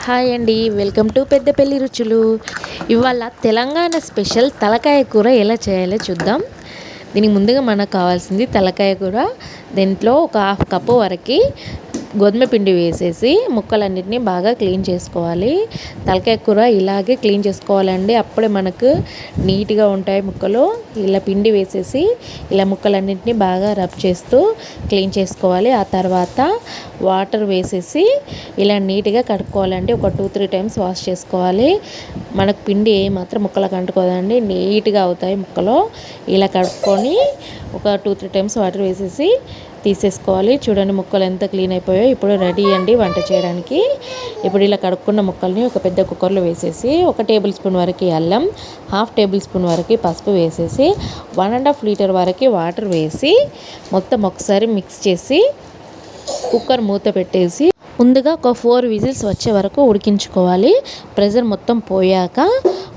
Hi అండి, welcome to Peddapalli రుచులు. ఇవాళ తెలంగాణ స్పెషల్ తలకాయ కూర ఎలా చేయాలో చూద్దాం. దీనికి ముందుగా మనకు కావాల్సింది తలకాయ కూర. దీంట్లో ఒక హాఫ్ కప్పు వరకు గోధుమ పిండి వేసేసి ముక్కలన్నిటినీ బాగా క్లీన్ చేసుకోవాలి. తలకాయ కూర ఇలాగే క్లీన్ చేసుకోవాలండి, అప్పుడే మనకు నీట్గా ఉంటాయి ముక్కలు. ఇలా పిండి వేసేసి ఇలా ముక్కలన్నిటినీ బాగా రబ్ చేస్తూ క్లీన్ చేసుకోవాలి. ఆ తర్వాత వాటర్ వేసేసి ఇలా నీట్గా కడుక్కోవాలండి. ఒక 2-3 టైమ్స్ వాష్ చేసుకోవాలి. మనకు పిండి ఏమాత్రం ముక్కలకు అంటుకోదండి, నీట్గా అవుతాయి ముక్కలు. ఇలా కడుక్కొని ఒక 2-3 టైమ్స్ వాటర్ వేసేసి తీసేసుకోవాలి. చూడండి ముక్కలు ఎంత క్లీన్ అయిపోయాయో. ఇప్పుడు రెడీ అండి వంట చేయడానికి. ఇప్పుడు ఇలా కడుక్కున్న ముక్కల్ని ఒక పెద్ద కుక్కర్లో వేసేసి 1 టేబుల్ స్పూన్ వరకు అల్లం, 1/2 టేబుల్ స్పూన్ వరకు పసుపు వేసేసి 1.5 లీటర్ వరకు వాటర్ వేసి మొత్తం ఒకసారి మిక్స్ చేసి కుక్కర్ మూత పెట్టేసి ముందుగా ఒక 4 విజిల్స్ వచ్చే వరకు ఉడికించుకోవాలి. ప్రెషర్ మొత్తం పోయాక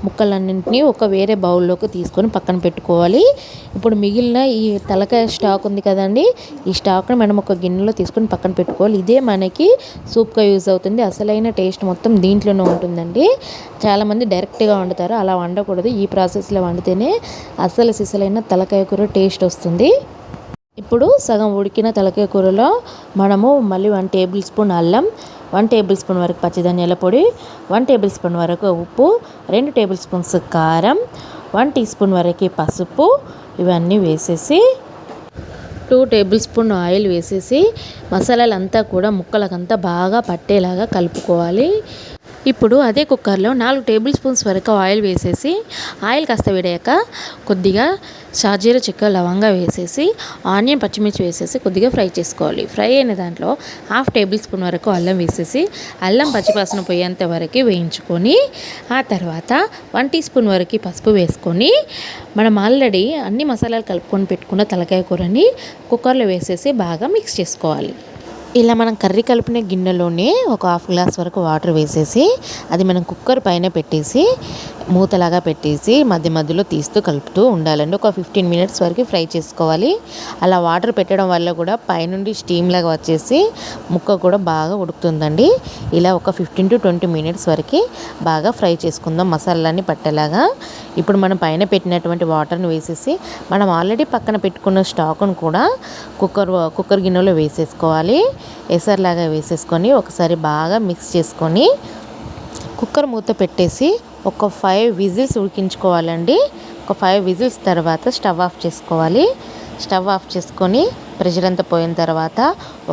ముక్కలన్నింటినీ ఒక వేరే బౌల్లోకి తీసుకొని పక్కన పెట్టుకోవాలి. ఇప్పుడు మిగిలిన ఈ తలకాయ స్టాక్ ఉంది కదండి, ఈ స్టాక్ని మనం ఒక గిన్నెలో తీసుకొని పక్కన పెట్టుకోవాలి. ఇదే మనకి సూప్గా యూజ్ అవుతుంది. అసలైన టేస్ట్ మొత్తం దీంట్లోనే ఉంటుందండి. చాలామంది డైరెక్ట్గా వండుతారు, అలా వండకూడదు. ఈ ప్రాసెస్లో వండితేనే సిసలైన తలకాయ కూర టేస్ట్ వస్తుంది. ఇప్పుడు సగం ఉడికిన తలకాయ కూరలో మనము మళ్ళీ 1 టేబుల్ స్పూన్ అల్లం, 1 టేబుల్ స్పూన్ వరకు పచ్చిధనియాల పొడి, 1 టేబుల్ స్పూన్ వరకు ఉప్పు, 2 టేబుల్ స్పూన్స్ కారం, 1 టీ స్పూన్ వరకు పసుపు ఇవన్నీ వేసేసి 2 టేబుల్ స్పూన్ ఆయిల్ వేసేసి మసాలాలంతా కూడా ముక్కలకంతా బాగా పట్టేలాగా కలుపుకోవాలి. ఇప్పుడు అదే కుక్కర్లో 4 టేబుల్ స్పూన్స్ వరకు ఆయిల్ వేసేసి ఆయిల్ కాస్త వేడాక కొద్దిగా షాజీరా చెక్క లవంగా వేసేసి ఆనియన్ పచ్చిమిర్చి వేసేసి కొద్దిగా ఫ్రై చేసుకోవాలి. ఫ్రై అయిన దాంట్లో 1/2 టేబుల్ స్పూన్ వరకు అల్లం వేసేసి అల్లం పచ్చివాసన పోయేంత వరకు వేయించుకొని ఆ తర్వాత 1 టీ స్పూన్ వరకు పసుపు వేసుకొని మనం ఆల్రెడీ అన్ని మసాలాలు కలుపుకొని పెట్టుకున్న తలకాయ కూరని కుక్కర్లో వేసేసి బాగా మిక్స్ చేసుకోవాలి. ఇలా మనం కర్రీ కలిపిన గిన్నెలోనే ఒక 1/2 గ్లాస్ వరకు వాటర్ వేసేసి అది మనం కుక్కర్ పైన పెట్టేసి మూతలాగా పెట్టేసి మధ్య మధ్యలో తీస్తూ కలుపుతూ ఉండాలండి. ఒక 15 మినిట్స్ వరకు ఫ్రై చేసుకోవాలి. అలా వాటర్ పెట్టడం వల్ల కూడా పైనుండి స్టీమ్ లాగా వచ్చేసి ముక్క కూడా బాగా ఉడుకుతుందండి. ఇలా ఒక 15 to 20 మినిట్స్ వరకు బాగా ఫ్రై చేసుకుందాం మసాలాన్ని పట్టేలాగా. ఇప్పుడు మనం పైన పెట్టినటువంటి వాటర్ని వేసేసి మనం ఆల్రెడీ పక్కన పెట్టుకున్న స్టాక్ను కూడా కుక్కర్ గిన్నెలో వేసేసుకోవాలి. ఎసర్లాగా వేసేసుకొని ఒకసారి బాగా మిక్స్ చేసుకొని కుక్కర్ మూత పెట్టేసి ఒక 5 విజిల్స్ ఉడికించుకోవాలండి. ఒక 5 విజిల్స్ తర్వాత స్టవ్ ఆఫ్ చేసుకోవాలి. స్టవ్ ఆఫ్ చేసుకొని ప్రెషర్ అంతా పోయిన తర్వాత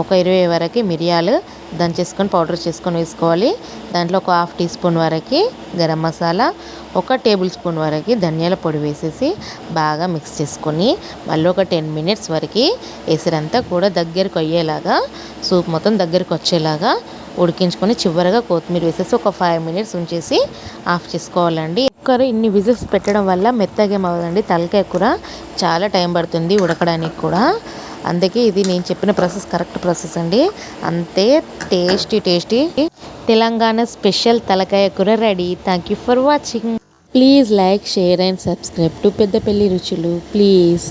ఒక 20 వరకు మిరియాలు దంచేసుకొని పౌడర్ చేసుకొని వేసుకోవాలి. దాంట్లో ఒక 1/2 టీ స్పూన్ వరకు గరం మసాలా, 1 టేబుల్ స్పూన్ వరకు ధనియాల పొడి వేసేసి బాగా మిక్స్ చేసుకొని మళ్ళీ ఒక 10 మినిట్స్ వరకు ఎసరంతా కూడా దగ్గరకు అయ్యేలాగా సూప్ మొత్తం దగ్గరకు వచ్చేలాగా ఉడికించుకొని చివరగా కొత్తిమీర వేసేసి ఒక 5 మినిట్స్ ఉంచేసి ఆఫ్ చేసుకోవాలండి. కుక్కర్ ఇన్ని విజిల్స్ పెట్టడం వల్ల మెత్తగా ఏమవుతుందండి, తలకాయ కూర చాలా టైం పడుతుంది ఉడకడానికి కూడా. అందుకే ఇది నేను చెప్పిన ప్రాసెస్ కరెక్ట్ ప్రాసెస్ అండి. అంతే టేస్టీ తెలంగాణ స్పెషల్ తలకాయ కూర ready. Thank you for watching. Please like, share and subscribe to Peddapalli రుచులు ప్లీజ్.